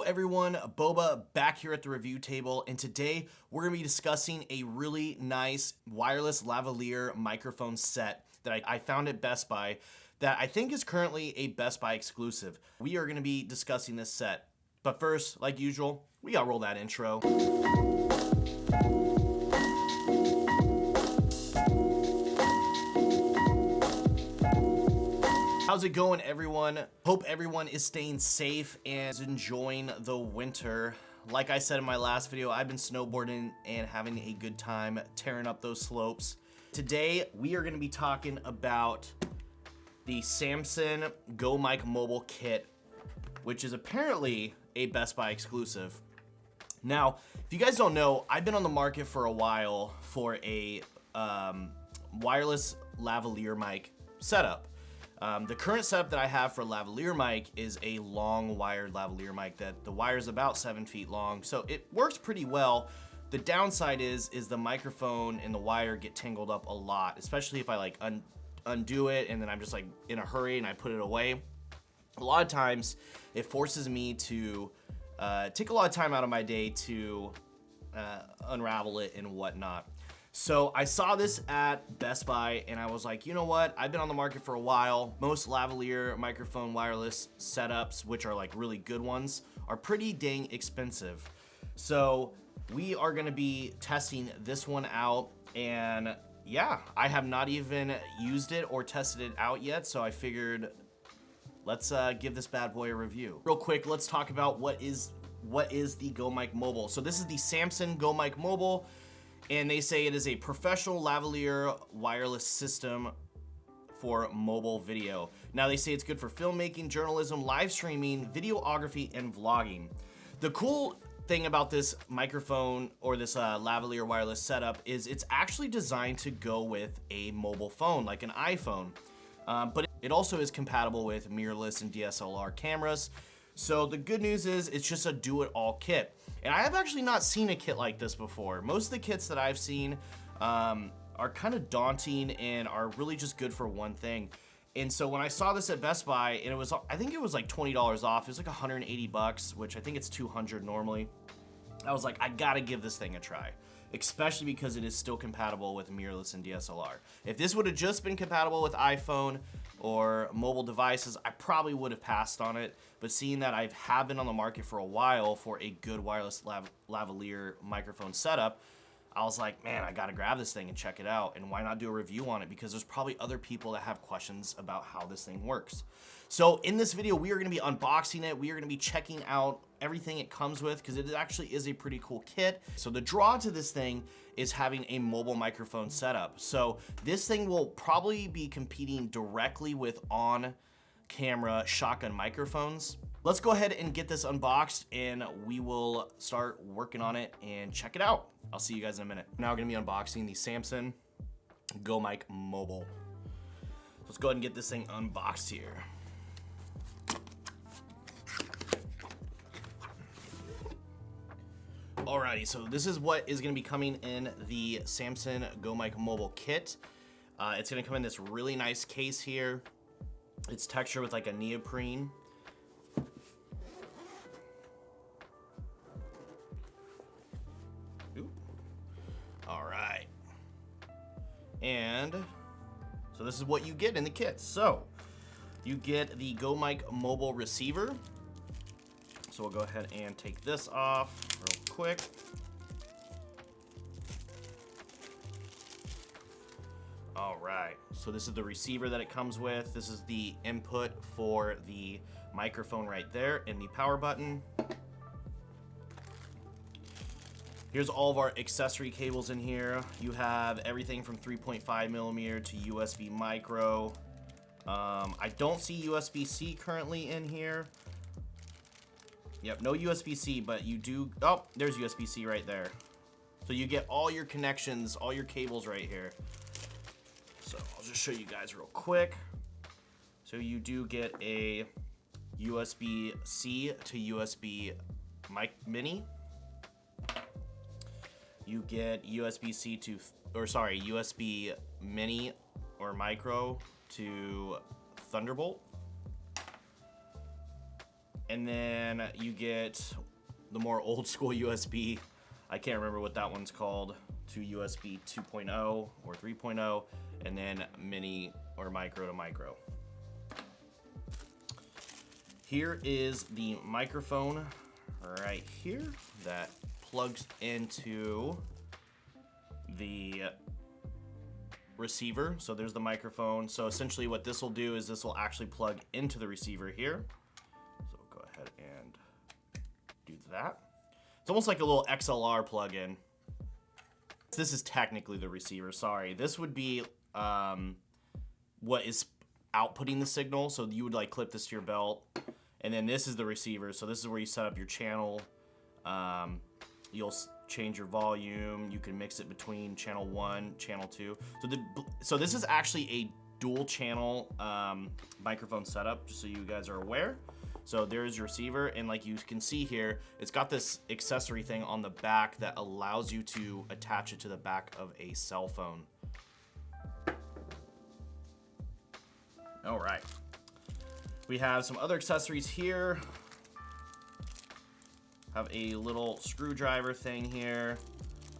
everyone, Boba back here at the review table, and today we're going to be discussing a really nice wireless lavalier microphone set that I found at Best Buy that I think is currently a Best Buy exclusive. We are going to be discussing this set, but first, like usual, we got to roll that intro. How's it going, everyone? Hope everyone is staying safe and is enjoying the winter. Like I said in my last video, I've been snowboarding and having a good time tearing up those slopes. Today, we are going to be talking about the Samson Go Mic mobile kit, which is apparently a Best Buy exclusive. Now, if you guys don't know, I've been on the market for a while for a wireless lavalier mic setup. The current setup that I have for a lavalier mic is a long wired lavalier mic that the wire is about 7 feet long, so it works pretty well. The downside is the microphone and the wire get tangled up a lot, especially if I like undo it and then I'm just like in a hurry and I put it away. A lot of times it forces me to take a lot of time out of my day to unravel it and whatnot. So I saw this at Best Buy and I was like, you know what? I've been on the market for a while. Most lavalier microphone wireless setups, which are like really good ones, are pretty dang expensive. So we are gonna be testing this one out, and yeah, I have not even used it or tested it out yet, so I figured let's give this bad boy a review. Real quick, let's talk about what is the Go Mic Mobile. So this is the Samson Go Mic Mobile, and they say it is a professional lavalier wireless system for mobile video. Now they say it's good for filmmaking, journalism, live streaming, videography, and vlogging. The cool thing about this microphone or this lavalier wireless setup is it's actually designed to go with a mobile phone, like an iPhone. But it also is compatible with mirrorless and DSLR cameras. So the good news is it's just a do-it-all kit. And I have actually not seen a kit like this before. Most of the kits that I've seen are kind of daunting and are really just good for one thing. And so when I saw this at Best Buy, and I think it was like $20 off. It was like 180 bucks, which I think it's 200 normally. I was like, I gotta give this thing a try, especially because it is still compatible with mirrorless and DSLR. If this would have just been compatible with iPhone or mobile devices, I probably would have passed on it. But seeing that I have been on the market for a while for a good wireless lavalier microphone setup, I was like, man, I gotta grab this thing and check it out. And why not do a review on it? Because there's probably other people that have questions about how this thing works. So in this video, we are gonna be unboxing it. We are gonna be checking out everything it comes with, because it actually is a pretty cool kit. So the draw to this thing is having a mobile microphone setup. So this thing will probably be competing directly with on-camera shotgun microphones. Let's go ahead and get this unboxed and we will start working on it and check it out. I'll see you guys in a minute. Now we're gonna be unboxing the Samson Go Mic Mobile. Let's go ahead and get this thing unboxed here. Alrighty, so this is what is gonna be coming in the Samson Go Mic Mobile kit. It's gonna come in this really nice case here. It's textured with like a neoprene. All right, and so this is what you get in the kit. So you get the Go Mic mobile receiver. So we'll go ahead and take this off real quick. All right, so this is the receiver that it comes with. This is the input for the microphone right there and the power button. Here's all of our accessory cables in here. You have everything from 3.5 millimeter to USB micro. I don't see USB-C currently in here. Yep, no USB-C, but you do, oh, there's USB-C right there. So you get all your connections, all your cables right here. So I'll just show you guys real quick. So you do get a USB-C to USB mic mini. You get USB-C to, USB mini or micro to Thunderbolt. And then you get the more old school USB. I can't remember what that one's called, to USB 2.0 or 3.0, and then mini or micro to micro. Here is the microphone right here that plugs into the receiver. So there's the microphone. So essentially what this will do is this will actually plug into the receiver here. So go ahead and do that. It's almost like a little XLR plug-in. This is technically the receiver, sorry. This would be what is outputting the signal. So you would like clip this to your belt, and then this is the receiver. So this is where you set up your channel. You'll change your volume. You can mix it between channel 1, channel 2. So this is actually a dual channel microphone setup, just so you guys are aware. So there's your receiver, and like you can see here, it's got this accessory thing on the back that allows you to attach it to the back of a cell phone. All right. We have some other accessories here. Have a little screwdriver thing here.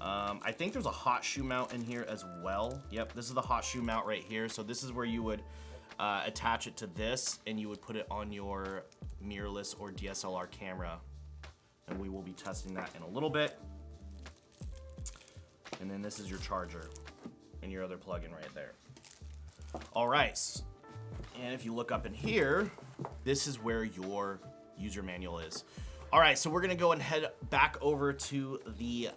I think there's a hot shoe mount in here as well. Yep, this is the hot shoe mount right here. So this is where you would attach it to this, and you would put it on your mirrorless or DSLR camera. And we will be testing that in a little bit. And then this is your charger and your other plug-in right there. All right, and if you look up in here, this is where your user manual is. All right, so we're gonna go and head back over to the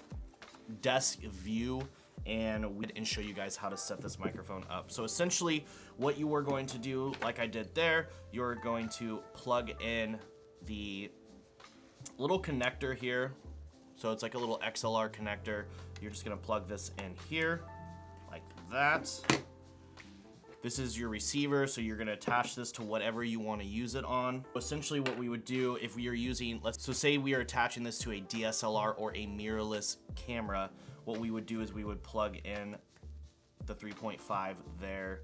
desk view and show you guys how to set this microphone up. So essentially what you are going to do, like I did there, you're going to plug in the little connector here. So it's like a little XLR connector. You're just gonna plug this in here like that. This is your receiver, so you're gonna attach this to whatever you wanna use it on. Essentially what we would do if we are using, so say we are attaching this to a DSLR or a mirrorless camera, what we would do is we would plug in the 3.5 there,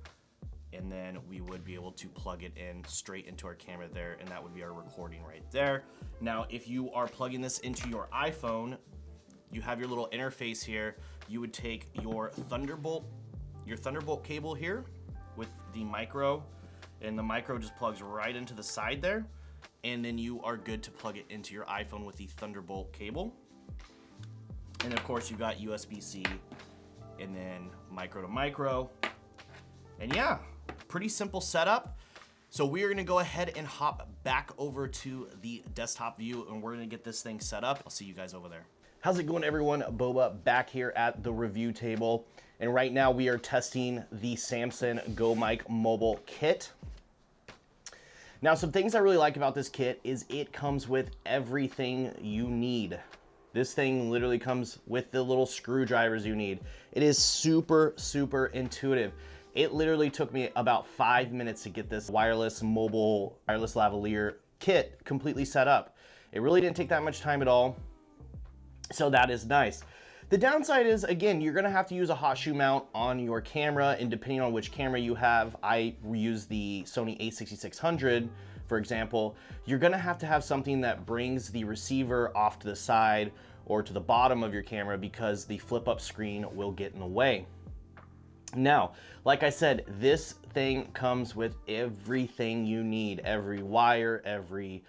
and then we would be able to plug it in straight into our camera there, and that would be our recording right there. Now, if you are plugging this into your iPhone, you have your little interface here. You would take your Thunderbolt cable here with the micro, and the micro just plugs right into the side there, and then you are good to plug it into your iPhone with the Thunderbolt cable. And of course you got USB-C and then micro to micro. And yeah, pretty simple setup. So we are gonna go ahead and hop back over to the desktop view, and we're gonna get this thing set up. I'll see you guys over there. How's it going, everyone? Boba back here at the review table. And right now we are testing the Samson Go Mic mobile kit. Now, some things I really like about this kit is it comes with everything you need. This thing literally comes with the little screwdrivers you need. It is super, super intuitive. It literally took me about 5 minutes to get this wireless lavalier kit completely set up. It really didn't take that much time at all. So that is nice. The downside is, again, you're gonna have to use a hot shoe mount on your camera, and depending on which camera you have, I use the Sony a6600, for example, you're gonna have to have something that brings the receiver off to the side or to the bottom of your camera, because the flip up screen will get in the way. Now, like I said, this thing comes with everything you need, every wire, every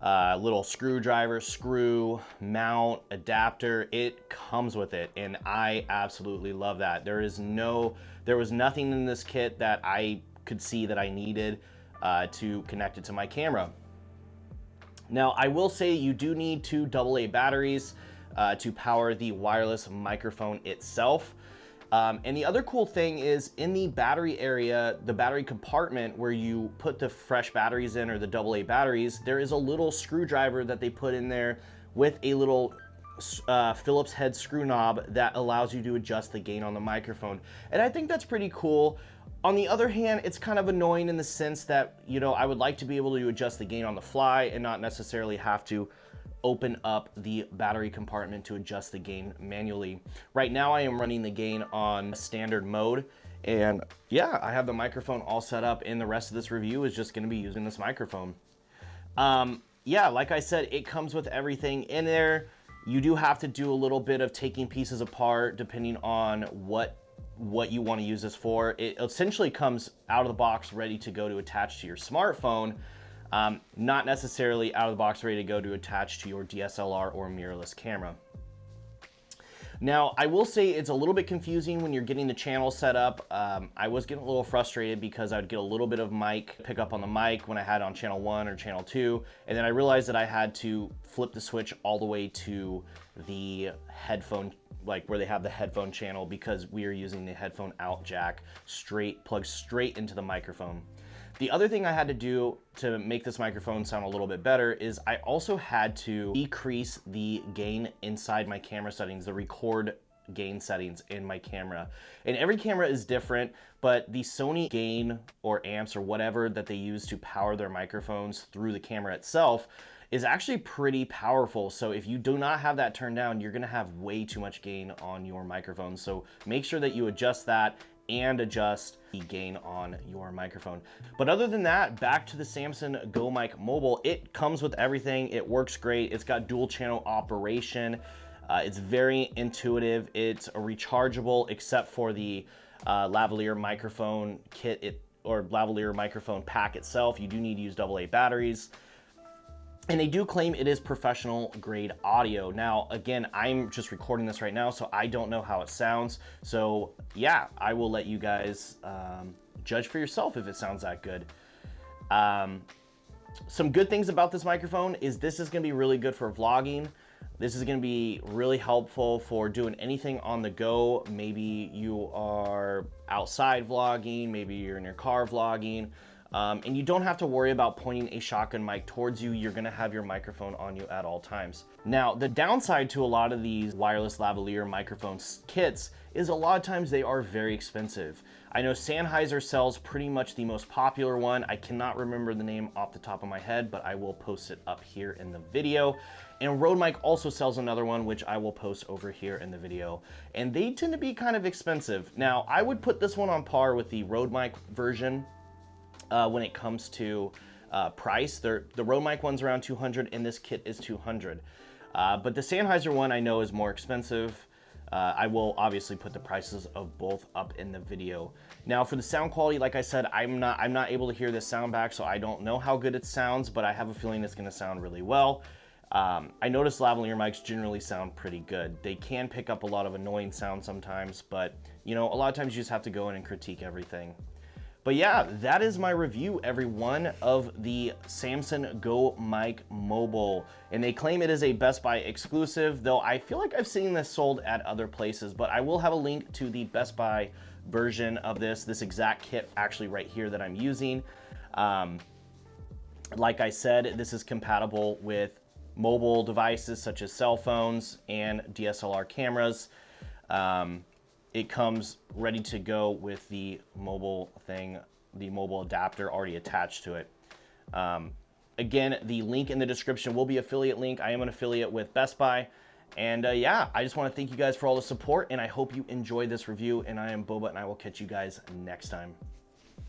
little screwdriver, screw, mount, adapter, it comes with it, and I absolutely love that. There was nothing in this kit that I could see that I needed to connect it to my camera. Now, I will say you do need 2 AA batteries to power the wireless microphone itself. And the other cool thing is, in the battery area, the battery compartment where you put the fresh batteries in, or the AA batteries, there is a little screwdriver that they put in there with a little Phillips head screw knob that allows you to adjust the gain on the microphone. And I think that's pretty cool. On the other hand, it's kind of annoying in the sense that, you know, I would like to be able to adjust the gain on the fly and not necessarily have to open up the battery compartment to adjust the gain manually. Right now I am running the gain on standard mode, and yeah, I have the microphone all set up, and the rest of this review is just going to be using this microphone. yeah, like I said, it comes with everything in there. You do have to do a little bit of taking pieces apart depending on what you want to use this for. It essentially comes out of the box ready to go to attach to your smartphone, not necessarily out of the box ready to go to attach to your DSLR or mirrorless camera. Now, I will say it's a little bit confusing when you're getting the channel set up. I was getting a little frustrated because I'd get a little bit of mic pickup on the mic when I had on channel 1 or channel 2, and then I realized that I had to flip the switch all the way to the headphone, like where they have the headphone channel, because we are using the headphone out jack plugged straight into the microphone. The other thing I had to do to make this microphone sound a little bit better is I also had to decrease the gain inside my camera settings, the record gain settings in my camera. And every camera is different, but the Sony gain or amps or whatever that they use to power their microphones through the camera itself is actually pretty powerful. So if you do not have that turned down, you're gonna have way too much gain on your microphone. So make sure that you adjust that and adjust the gain on your microphone. But other than that, back to the Samson Go Mic Mobile. It comes with everything. It works great. It's got dual channel operation. It's very intuitive. It's a rechargeable, except for the lavalier microphone kit or lavalier microphone pack itself. You do need to use AA batteries. And they do claim it is professional grade audio. Now, again, I'm just recording this right now, so I don't know how it sounds. So yeah, I will let you guys judge for yourself if it sounds that good. Some good things about this microphone is this is gonna be really good for vlogging. This is gonna be really helpful for doing anything on the go. Maybe you are outside vlogging, maybe you're in your car vlogging. And you don't have to worry about pointing a shotgun mic towards you. You're gonna have your microphone on you at all times. Now, the downside to a lot of these wireless lavalier microphone kits is a lot of times they are very expensive. I know Sennheiser sells pretty much the most popular one. I cannot remember the name off the top of my head, but I will post it up here in the video. And Rode Mic also sells another one, which I will post over here in the video. And they tend to be kind of expensive. Now, I would put this one on par with the Rode Mic version. When it comes to price. The Rode Mic one's around $200 and this kit is $200. But the Sennheiser one I know is more expensive. I will obviously put the prices of both up in the video. Now for the sound quality, like I said, I'm not able to hear this sound back, so I don't know how good it sounds, but I have a feeling it's gonna sound really well. I notice lavalier mics generally sound pretty good. They can pick up a lot of annoying sound sometimes, but you know, a lot of times you just have to go in and critique everything. But yeah, that is my review, everyone, of the Samson Go Mic Mobile. And they claim it is a Best Buy exclusive, though I feel like I've seen this sold at other places, but I will have a link to the Best Buy version of this exact kit actually right here that I'm using. Like I said, this is compatible with mobile devices such as cell phones and DSLR cameras. It comes ready to go with the mobile thing, the mobile adapter already attached to it. Again, the link in the description will be affiliate link. I am an affiliate with Best Buy. And yeah, I just want to thank you guys for all the support, and I hope you enjoyed this review. And I am Boba, and I will catch you guys next time.